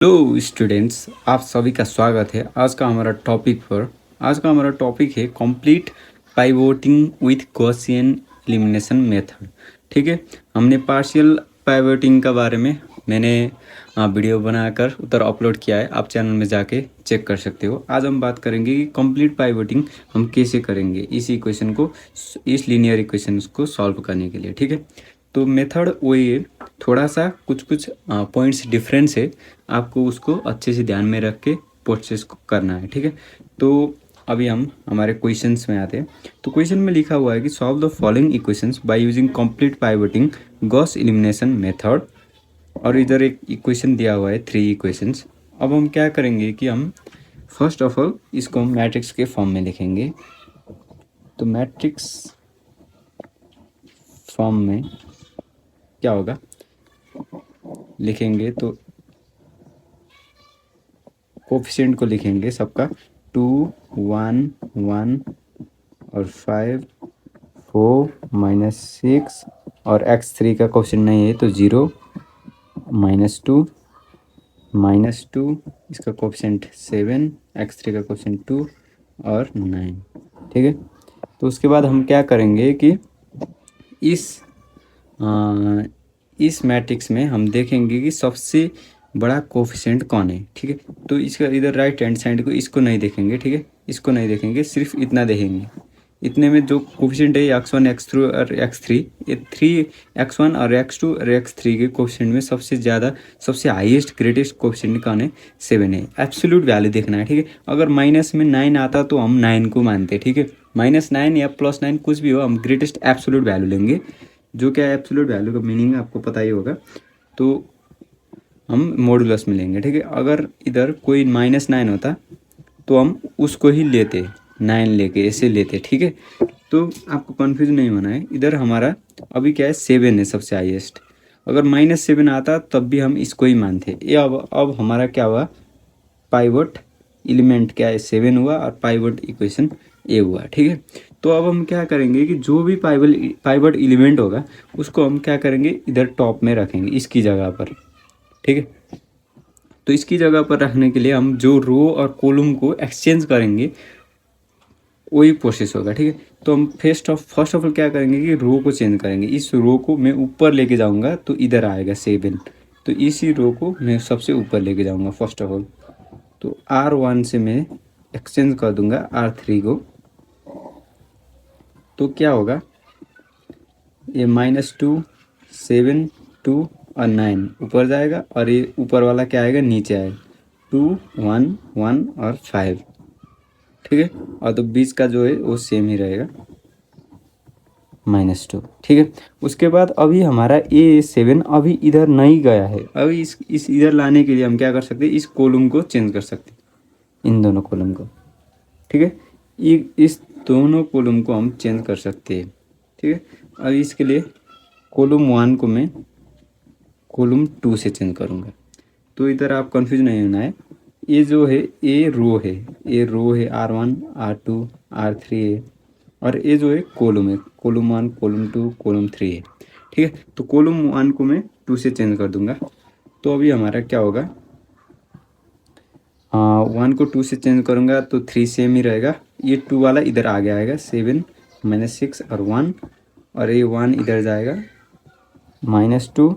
Hello students, आप सभी का स्वागत है आज का हमारा टॉपिक पर। आज का हमारा टॉपिक है complete pivoting with Gaussian elimination method. ठीक है, हमने पार्शियल पाइवोटिंग का बारे में मैंने वीडियो बनाकर उधर अपलोड किया है, आप चैनल में जाके चेक कर सकते हो। आज हम बात करेंगे कि कंप्लीट पाइवोटिंग हम कैसे करेंगे इस इक्वेशन को, इस लीनियर इक्वेशन को सॉल्व करने के लिए। ठीक है, तो मेथड वही है, थोड़ा सा कुछ कुछ पॉइंट्स डिफरेंस है, आपको उसको अच्छे से ध्यान में रख के प्रोसेस को करना है। ठीक है, तो अभी हम हमारे क्वेश्चंस में आते हैं। तो क्वेश्चन में लिखा हुआ है कि solve the following equations by using complete pivoting Gauss elimination method. और इधर एक इक्वेशन दिया हुआ है, 3 इक्वेशंस। अब हम क्या करेंगे कि हम फर्स्ट ऑफ ऑल इसको मैट्रिक्स के फॉर्म में लिखेंगे। तो मैट्रिक्स फॉर्म में क्या होगा, लिखेंगे तो कोफिशिएंट को लिखेंगे सबका 2 1 1 और 5 4 -6 और x3 का कोफिशिएंट नहीं है तो 0 -2 -2, इसका कोफिशिएंट 7, x3 का कोफिशिएंट 2 और 9। ठीक है, तो उसके बाद हम क्या करेंगे कि इस इस मैट्रिक्स में हम देखेंगे कि सबसे बड़ा कोफिशिएंट कौन है। ठीक है, तो इसका इधर राइट हैंड साइड को इसको नहीं देखेंगे। ठीक है, इसको नहीं देखेंगे, सिर्फ इतना देखेंगे। इतने में जो कोफिशिएंट है x1 x2 और x3, ये 3x1 और x2 और x3 के कोफिशिएंट में सबसे ज़्यादा सबसे हाईएस्ट ग्रेटेस्ट कोफिशिएंट कौन है, 7 है। एब्सोल्यूट वैल्यू देखना है। ठीक है, अगर माइनस में 9 आता तो हम 9 को मानते। ठीक है, -9 या +9 कुछ भी हो, हम ग्रेटेस्ट एब्सोल्यूट वैल्यू लेंगे। जो क्या है एब्सोल्यूट वैल्यू का मीनिंग आपको पता ही होगा, तो हम मॉडुलस में लेंगे। ठीक है, अगर इधर कोई -9 होता तो हम उसको ही लेते, 9 लेके ऐसे लेते। ठीक है, तो आपको कन्फ्यूज नहीं होना है। इधर हमारा अभी क्या है, 7 है सबसे हाईएस्ट। अगर -7 आता तब भी हम इसको ही मानते। ये अब हमारा क्या हुआ, पाइवट एलिमेंट क्या है, 7 हुआ और पाइवट इक्वेशन ए हुआ। ठीक है, तो अब हम क्या करेंगे कि जो भी पाइवट एलिमेंट होगा उसको हम क्या करेंगे, इधर टॉप में रखेंगे इसकी जगह पर। ठीक है, तो इसकी जगह पर रखने के लिए हम जो रो और कॉलम को एक्सचेंज करेंगे वही प्रोसेस होगा। ठीक है, तो हम फर्स्ट ऑफ ऑल क्या करेंगे कि रो को चेंज करेंगे। इस रो को मैं ऊपर लेके जाऊंगा तो इधर आएगा 7, तो इसी रो को मैं सबसे ऊपर लेके जाऊंगा फर्स्ट ऑफ ऑल। तो R1 से मैं एक्सचेंज कर दूंगा R3 को, तो क्या होगा, ये -2 7 2 और 9 ऊपर जाएगा और ये ऊपर वाला क्या आएगा, नीचे आएगा 2 1 1 और 5। ठीक है, और तो बीच का जो है वो सेम ही रहेगा -2। ठीक है, उसके बाद अभी हमारा A7 अभी इधर नहीं गया है। अभी इस इधर लाने के लिए हम क्या कर सकते हैं, इस कॉलम को चेंज कर सकते हैं, इन दोनों कॉलम को। ठीक है, इस दोनों कॉलम को हम चेंज कर सकते हैं। ठीक है, अब इसके लिए कॉलम 1 को मैं कॉलम 2 से चेंज करूँगा। तो इधर आप कंफ्यूज नहीं होना है। ये जो है ये रो है, ये रो है R1 R2 R3 है, और ये जो है कॉलम है, कॉलम 1 कॉलम 2 कॉलम 3 है। ठीक है, तो कॉलम 1 को मैं 2 से चेंज कर दूंगा। तो अभी हमारा क्या होगा, 1 को 2 से चेंज करूँगा तो 3 सेम ही रहेगा। ये 2 वाला इधर आगे आएगा, 7 -6 और 1, और ये 1 इधर जाएगा, -2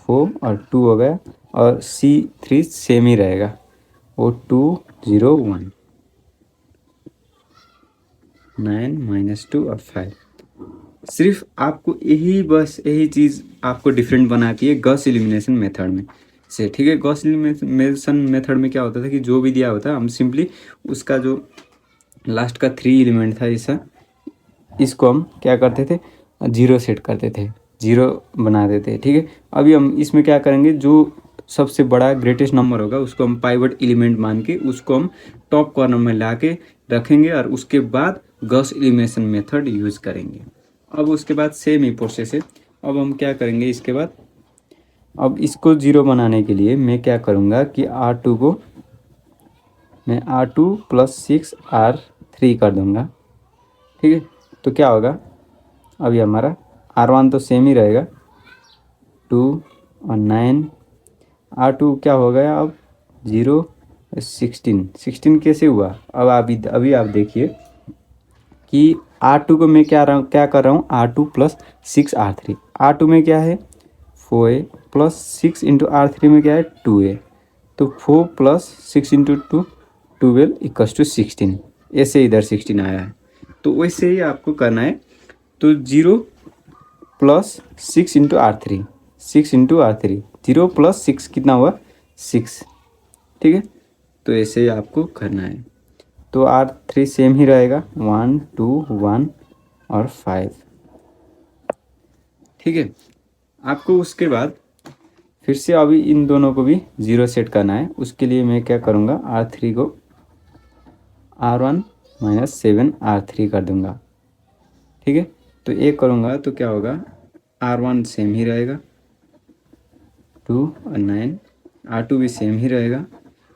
4 और 2 हो गया, और C3 सेम ही रहेगा, वो 2 0 1 9 -2 और 5। सिर्फ आपको यही चीज़ आपको डिफरेंट बनाती है गॉस एलिमिनेशन मेथड में से। ठीक है, गॉस एलिमिनेशन मेथड में क्या होता था कि जो भी दिया होता हम सिंपली उसका जो लास्ट का 3 एलिमेंट था ऐसा, इसको हम क्या करते थे, 0 सेट करते थे, 0 बना देते। ठीक है, अभी हम इसमें क्या करेंगे, जो सबसे बड़ा ग्रेटेस्ट नंबर होगा उसको हम पाइवट एलिमेंट मान के उसको हम टॉप कॉर्नर में ला के रखेंगे, और उसके बाद गॉस एलिमिनेशन मेथड यूज़ करेंगे। अब उसके बाद सेम ही प्रोसेस है। अब हम क्या करेंगे इसके बाद, अब इसको 0 बनाने के लिए मैं क्या करूँगा कि R2 को मैं R2 + 6 R3 कर दूँगा। ठीक है, तो क्या होगा, अभी हमारा R1 तो सेम ही रहेगा 2 और 9, R2 क्या हो गया अब 0 16 कैसे हुआ? अब आप अभी आप देखिए कि R2 को मैं क्या कर रहा हूँ, R2 प्लस 6 R3। R2 में क्या है 4a प्लस 6 इंटू R3 में क्या है 2a। तो 4 प्लस 6 इंटू 2 12 इक्वस टू 16। ऐसे इधर 16 आया है, तो वैसे ही आपको करना है। तो 0 plus 6 into R3, 6 into R3, 0 plus 6 कितना हुआ 6, ठीक है। तो ऐसे ही आपको करना है। तो R3 सेम ही रहेगा 1 2 1 और 5, ठीक है। आपको उसके बाद फिर से अभी इन दोनों को भी 0 सेट करना है। उसके लिए मैं क्या करूँगा, R3 को R1 माइनस 7 R3 कर दूँगा, ठीक है। तो ये करूँगा तो क्या होगा, R1 सेम ही रहेगा 2 और 9, R2 भी सेम ही रहेगा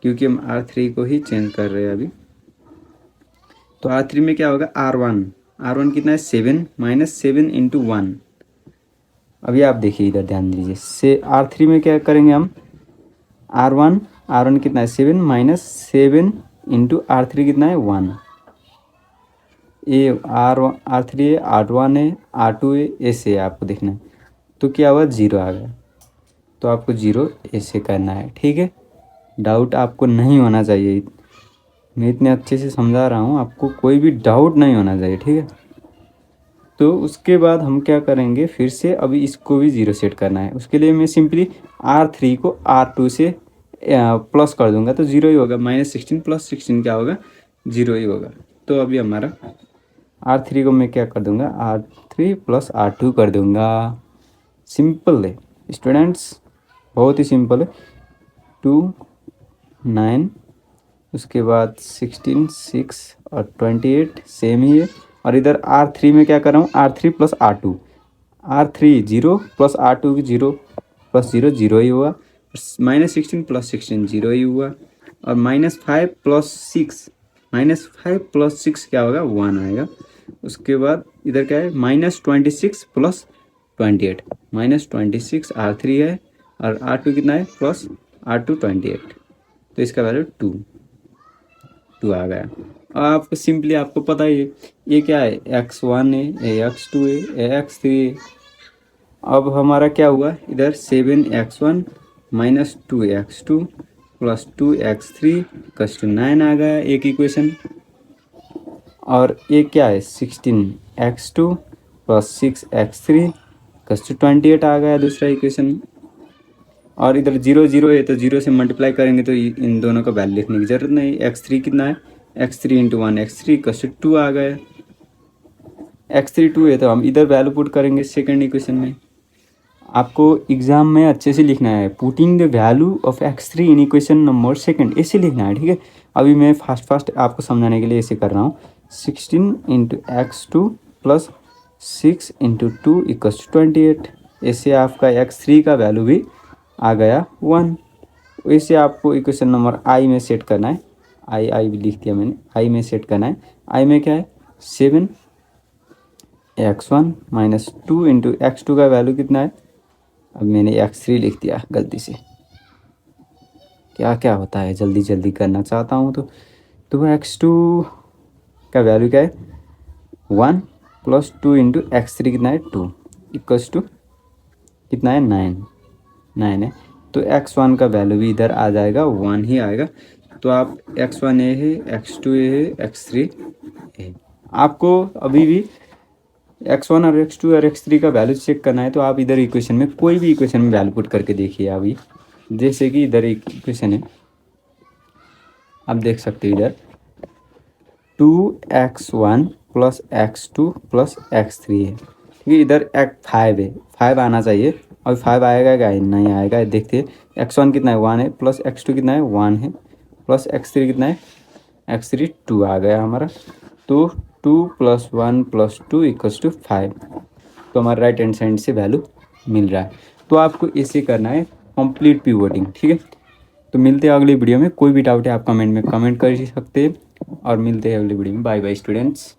क्योंकि हम R3 को ही चेंज कर रहे हैं अभी। तो R3 में क्या होगा, R1 कितना है 7 माइनस 7 इंटू 1। अभी आप देखिए इधर ध्यान दीजिए, से R3 में क्या करेंगे हम, R1 कितना है 7 माइनस 7 इंटू R3 कितना है 1। ये R3 है, R1 है, R2 है, ऐसे आपको देखना है। तो क्या हुआ 0 आ गया, तो आपको 0 ऐसे करना है, ठीक है। डाउट आपको नहीं होना चाहिए, मैं इतने अच्छे से समझा रहा हूँ, आपको कोई भी डाउट नहीं होना चाहिए, ठीक है। तो उसके बाद हम क्या करेंगे, फिर से अभी इसको भी 0 सेट करना है। उसके लिए मैं सिंपली R3 को R2 से प्लस कर दूंगा, तो 0 ही होगा। -16 प्लस 16 क्या होगा 0 ही होगा। तो अभी हमारा R3 को मैं क्या कर दूंगा, R3 प्लस R2 कर दूंगा। सिंपल है स्टूडेंट्स, बहुत ही सिंपल है। 2 9, उसके बाद 16 6 और 28 सेम ही है। और इधर R3 में क्या कर रहा हूँ, R3 plus R2, R3 0 plus R2 0 plus 0 0 ही हुआ। -16 प्लस 16 0 ही हुआ। और -5 प्लस 6, -5 प्लस 6 क्या होगा 1 आएगा। उसके बाद इधर क्या है -26 प्लस 28, -26 R3 है और R2 कितना है प्लस R2 28, तो इसका वैल्यू 2 आ गया। और आपको सिंपली आपको पता ही है ये क्या है, x1 है, ये x2 है, ये x3 है। अब हमारा क्या हुआ इधर 7x1 minus 2x2 plus 2x3 कस टू 9 आ गया एक इक्वेशन। और ये क्या है 16x2 plus 6x3 cos to 28 आ गया दूसरा इक्वेशन। और इधर 0 0 है तो 0 से मल्टीप्लाई करेंगे तो इन दोनों का वैल्यू लिखने की ज़रूरत नहीं। x3 कितना है, x3 into 1 x3 cos to 2 आ गया। x3 2 है तो हम इधर वैल्यू पुट करेंगे सेकंड इक्वेशन में। आपको एग्जाम में अच्छे से लिखना है, putting the value of x3 in equation number second, ऐसे लिखना है, ठीक है। अभी मैं फास्ट आपको समझाने के लिए ऐसे कर रहा हूँ। 16 into x2 plus 6 into 2 equals to 28। ऐसे आपका x3 का वैल्यू भी आ गया 1। वैसे आपको इक्वेशन नंबर आई में सेट करना है। आई भी लिख दिया मैंने, आई में सेट करना है। आई में क्या है 7x1 माइनस 2 इंटू x2 का वैल्यू कितना है, अब मैंने x3 लिख दिया गलती से। क्या क्या होता है, जल्दी जल्दी करना चाहता हूँ तो x2 का वैल्यू क्या है 1 प्लस 2 इंटू x3 कितना है 2 इक्वल्स टू कितना है 9 है। तो x1 का वैल्यू भी इधर आ जाएगा 1 ही आएगा। तो आप x1 ए है, x2 ए है, x3 ए। आपको अभी भी x1 और x2 और x3 का वैल्यू चेक करना है तो आप इधर इक्वेशन में कोई भी इक्वेशन में वैल्यू पुट करके देखिए। अभी जैसे कि इधर एक इक्वेशन है, आप देख सकते हो इधर 2x1 plus x2 plus x3 है, ठीक है। इधर 5 है, 5 आना चाहिए और 5 आएगा क्या, नहीं आएगा। देखते x1 कितना है 1 है, प्लस x2 कितना है 1 है, प्लस x3 कितना है x3 2 आ गया हमारा। तो 2 प्लस 1 प्लस 2 इक्वल्स टू 5। तो हमारा राइट हैंड साइड से वैल्यू मिल रहा है। तो आपको इसे करना है कंप्लीट पिवोटिंग, ठीक है। तो मिलते हैं अगली वीडियो में। कोई भी डाउट है आप कमेंट में कमेंट कर सकते हैं और मिलते हैं अगली वीडियो में। Bye bye students.